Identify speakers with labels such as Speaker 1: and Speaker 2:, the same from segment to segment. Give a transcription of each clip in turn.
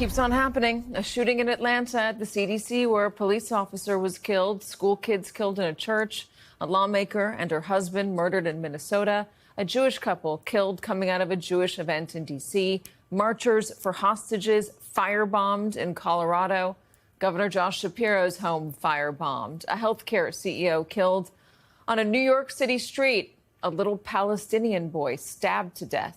Speaker 1: Keeps on happening. A shooting in Atlanta at the CDC where a police officer was killed, school kids killed in a church, a lawmaker and her husband murdered in Minnesota, a Jewish couple killed coming out of a Jewish event in D.C., marchers for hostages firebombed in Colorado, Governor Josh Shapiro's home firebombed, a healthcare CEO killed on a New York City street, a little Palestinian boy stabbed to death.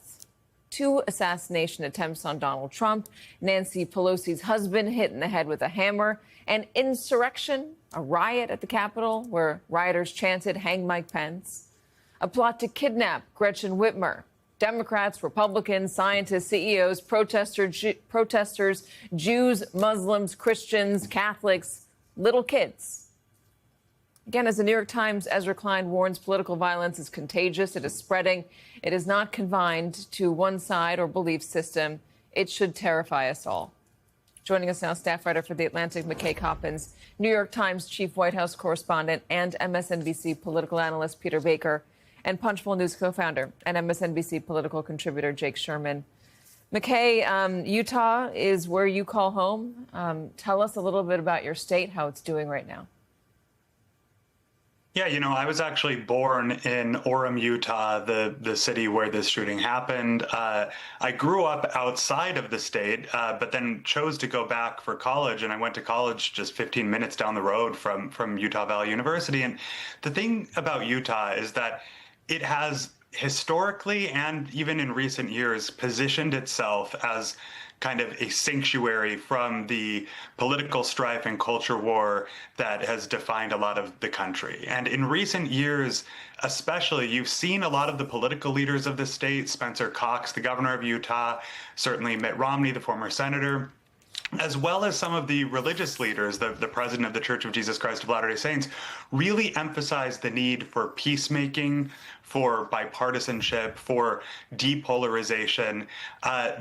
Speaker 1: 2 assassination attempts on Donald Trump, Nancy Pelosi's husband hit in the head with a hammer, an insurrection, a riot at the Capitol where rioters chanted, "Hang Mike Pence," a plot to kidnap Gretchen Whitmer. Democrats, Republicans, scientists, CEOs, protesters, Jews, Muslims, Christians, Catholics, little kids. Again, as the New York Times, Ezra Klein warns, political violence is contagious. It is spreading. It is not confined to one side or belief system. It should terrify us all. Joining us now, staff writer for The Atlantic, McKay Coppins, New York Times chief White House correspondent and MSNBC political analyst Peter Baker, and Punchbowl News co-founder and MSNBC political contributor Jake Sherman. McKay, Utah is where you call home. Tell us a little bit about your state, how it's doing right now.
Speaker 2: Yeah, I was actually born in Orem, Utah, the city where this shooting happened. I grew up outside of the state, but then chose to go back for college. And I went to college just 15 minutes down the road from Utah Valley University. And the thing about Utah is that it has historically and even in recent years positioned itself as kind of a sanctuary from the political strife and culture war that has defined a lot of the country. And in recent years, especially, you've seen a lot of the political leaders of the state, Spencer Cox, the governor of Utah, certainly Mitt Romney, the former senator, as well as some of the religious leaders, the president of the Church of Jesus Christ of Latter-day Saints, really emphasize the need for peacemaking, for bipartisanship, for depolarization.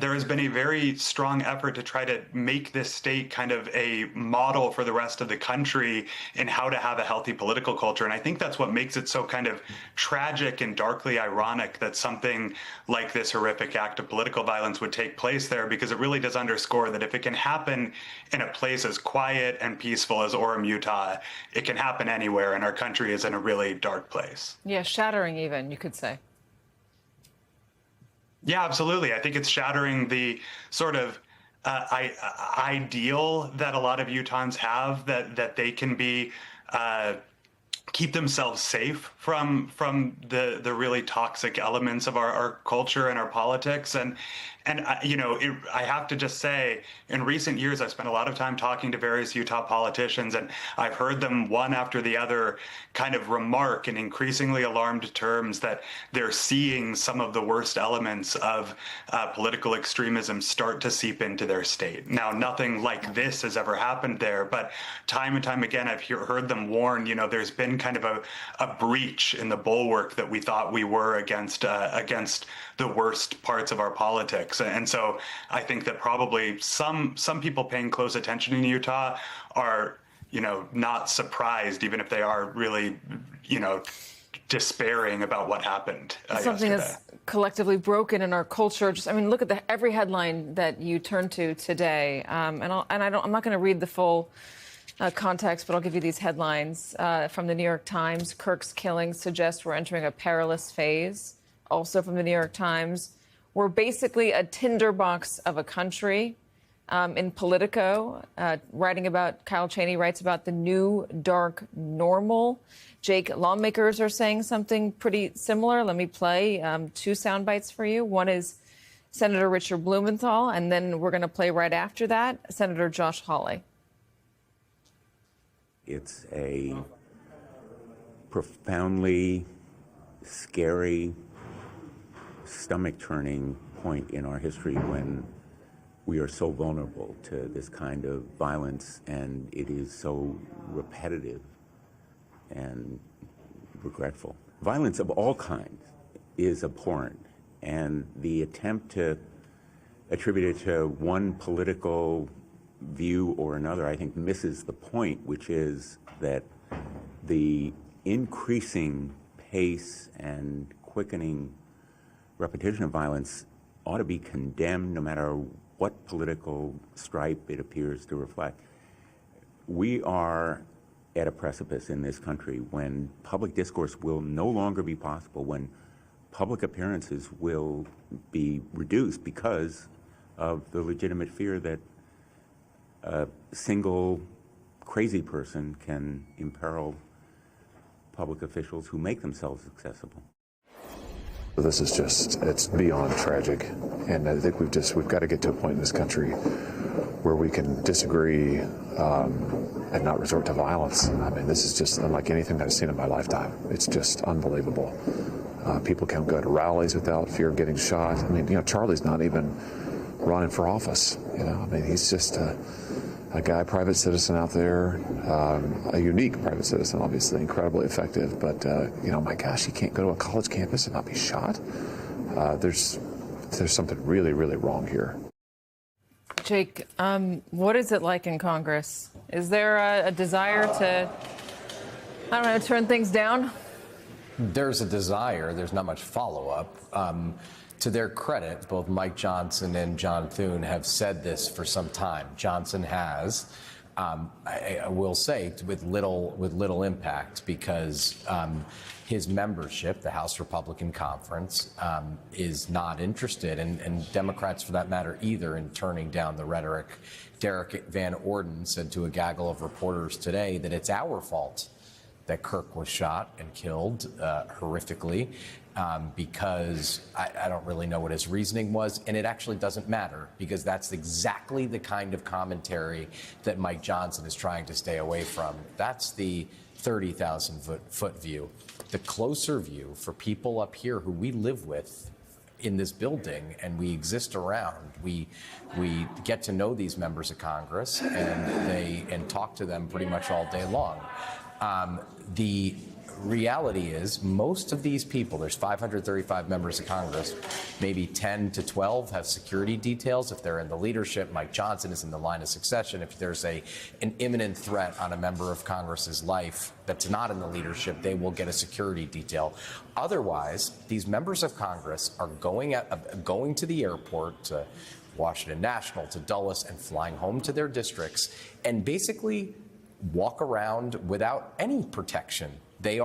Speaker 2: There has been a very strong effort to try to make this state kind of a model for the rest of the country in how to have a healthy political culture. And I think that's what makes it so kind of tragic and darkly ironic that something like this horrific act of political violence would take place there, because it really does underscore that if it can happen in a place as quiet and peaceful as Orem, Utah, it can happen anywhere, and our country is in a really dark place.
Speaker 1: Yeah, shattering even, you could say.
Speaker 2: Yeah, absolutely. I think it's shattering the sort of ideal that a lot of Utahns have, that they can be keep themselves safe from the really toxic elements of our culture and our politics. And I have to just say, in recent years, I've spent a lot of time talking to various Utah politicians, and I've heard them one after the other kind of remark in increasingly alarmed terms that they're seeing some of the worst elements of political extremism start to seep into their state. Now, nothing like this has ever happened there, but time and time again, I've heard them warn, there's been kind of a breach in the bulwark that we thought we were against the worst parts of our politics. And so I think that probably some people paying close attention in Utah are, not surprised, even if they are really, despairing about what happened
Speaker 1: Something
Speaker 2: yesterday.
Speaker 1: that's collectively broken in our culture. Look at every headline that you turn to today. I'm not going to read the full context, but I'll give you these headlines from the New York Times. Kirk's killing suggests we're entering a perilous phase. Also from the New York Times, we're basically a tinderbox of a country. In Politico, Kyle Cheney writes about the new dark normal. Jake, lawmakers are saying something pretty similar. Let me play 2 sound bites for you. One is Senator Richard Blumenthal, and then we're going to play right after that Senator Josh Hawley.
Speaker 3: It's a profoundly scary, stomach-turning point in our history when we are so vulnerable to this kind of violence, and it is so repetitive and regretful. Violence of all kinds is abhorrent, and the attempt to attribute it to one political view or another, I think, misses the point, which is that the increasing pace and quickening repetition of violence ought to be condemned no matter what political stripe it appears to reflect. We are at a precipice in this country when public discourse will no longer be possible, when public appearances will be reduced because of the legitimate fear that a single crazy person can imperil public officials who make themselves accessible.
Speaker 4: This is just, it's beyond tragic. And I think we've got to get to a point in this country where we can disagree and not resort to violence. I mean, this is just unlike anything that I've seen in my lifetime. It's just unbelievable. People can't go to rallies without fear of getting shot. I mean, Charlie's not even running for office. I mean, he's just a guy, private citizen out there, a unique private citizen, obviously, incredibly effective. But, my gosh, he can't go to a college campus and not be shot. There's something really, really wrong here.
Speaker 1: Jake, what is it like in Congress? Is there a desire to, turn things down?
Speaker 5: There's a desire. There's not much follow-up. To their credit, both Mike Johnson and John Thune have said this for some time. Johnson has, I will say, with little impact, because his membership, the House Republican Conference, is not interested, and Democrats, for that matter, either, in turning down the rhetoric. Derek Van Orden said to a gaggle of reporters today that it's our fault that Kirk was shot and killed horrifically. Because I don't really know what his reasoning was, and it actually doesn't matter, because that's exactly the kind of commentary that Mike Johnson is trying to stay away from. That's the 30,000-foot view. The closer view for people up here who we live with in this building and we exist around, we get to know these members of Congress and talk to them pretty much all day long. The reality is most of these people, there's 535 members of Congress, maybe 10 to 12 have security details if they're in the leadership. Mike Johnson is in the line of succession. If there's an imminent threat on a member of Congress's life that's not in the leadership, they will get a security detail. Otherwise, these members of Congress are going to the airport, to Washington National, to Dulles, and flying home to their districts, and basically walk around without any protection. They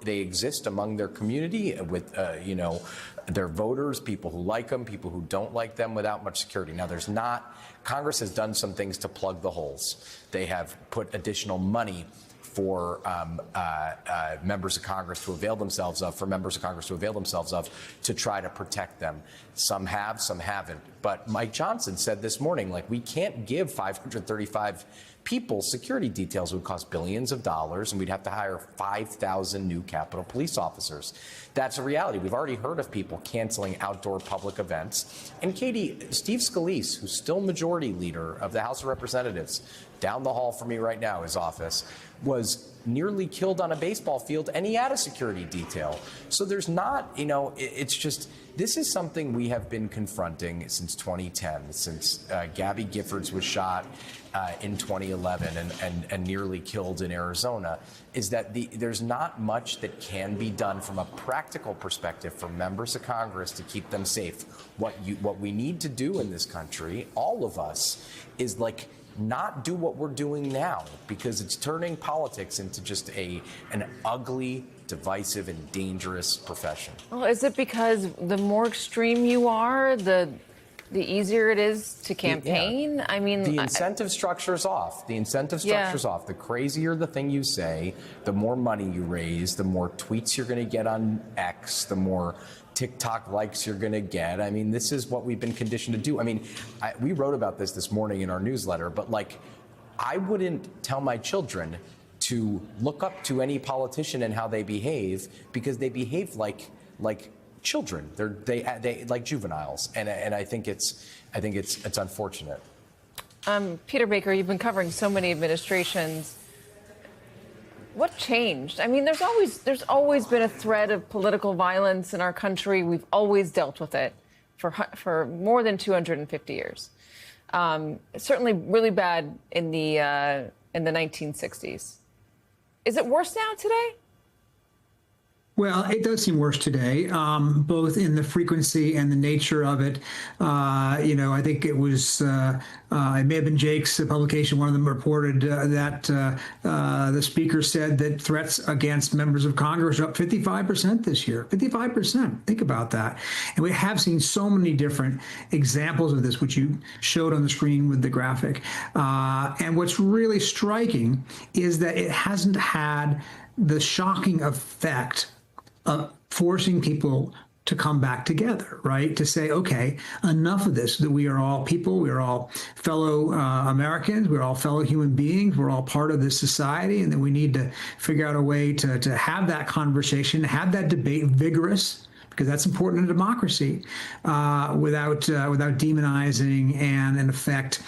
Speaker 5: exist among their community with, their voters, people who like them, people who don't like them, without much security. Now, Congress has done some things to plug the holes. They have put additional money for members of Congress to avail themselves of, to try to protect them. Some have, some haven't. But Mike Johnson said this morning, we can't give 535 people security details. It would cost billions of dollars, and we'd have to hire 5,000 new Capitol Police officers. That's a reality. We've already heard of people canceling outdoor public events. And Katie, Steve Scalise, who's still majority leader of the House of Representatives, down the hall from me right now, his office, was nearly killed on a baseball field, and he had a security detail. So there's not, it's just, this is something we have been confronting since 2010, since Gabby Giffords was shot in 2011 and nearly killed in Arizona, is that there's not much that can be done from a practical perspective for members of Congress to keep them safe. What we need to do in this country, all of us, is not do what we're doing now, because it's turning politics into just an ugly, divisive, and dangerous profession.
Speaker 1: Well, is it because the more extreme you are, the easier it is to campaign?
Speaker 5: Yeah.
Speaker 1: I mean,
Speaker 5: the incentive structure's off. Off. The crazier the thing you say, the more money you raise, the more tweets you're going to get on X, the more TikTok likes you're going to get. I mean, this is what we've been conditioned to do. I mean, we wrote about this morning in our newsletter, but I wouldn't tell my children to look up to any politician and how they behave, because they behave like children. They like juveniles, and I think it's unfortunate.
Speaker 1: Peter Baker, you've been covering so many administrations. What changed? I mean, there's always been a threat of political violence in our country. We've always dealt with it for more than 250 years. Certainly, really bad in the 1960s. Is it worse now today?
Speaker 6: Well, it does seem worse today, both in the frequency and the nature of it. I think it was, it may have been Jake's publication, one of them reported that the speaker said that threats against members of Congress are up 55% this year. 55%. Think about that. And we have seen so many different examples of this, which you showed on the screen with the graphic. And what's really striking is that it hasn't had the shocking effect of forcing people to come back together, right? To say, okay, enough of this, that we are all people, we are all fellow Americans, we're all fellow human beings, we're all part of this society, and that we need to figure out a way to have that conversation, have that debate vigorous, because that's important in a democracy, without demonizing and, in effect,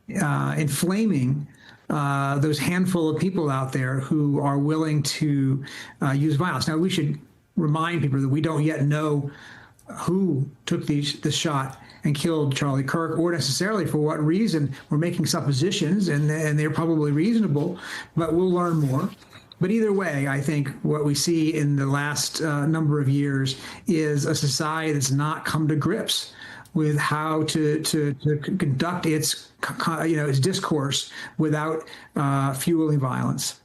Speaker 6: inflaming those handful of people out there who are willing to use violence. Now, we should remind people that we don't yet know who took the shot and killed Charlie Kirk, or necessarily for what reason. We're making suppositions, and they're probably reasonable, but we'll learn more. But either way, I think what we see in the last number of years is a society that's not come to grips with how to conduct its discourse without fueling violence.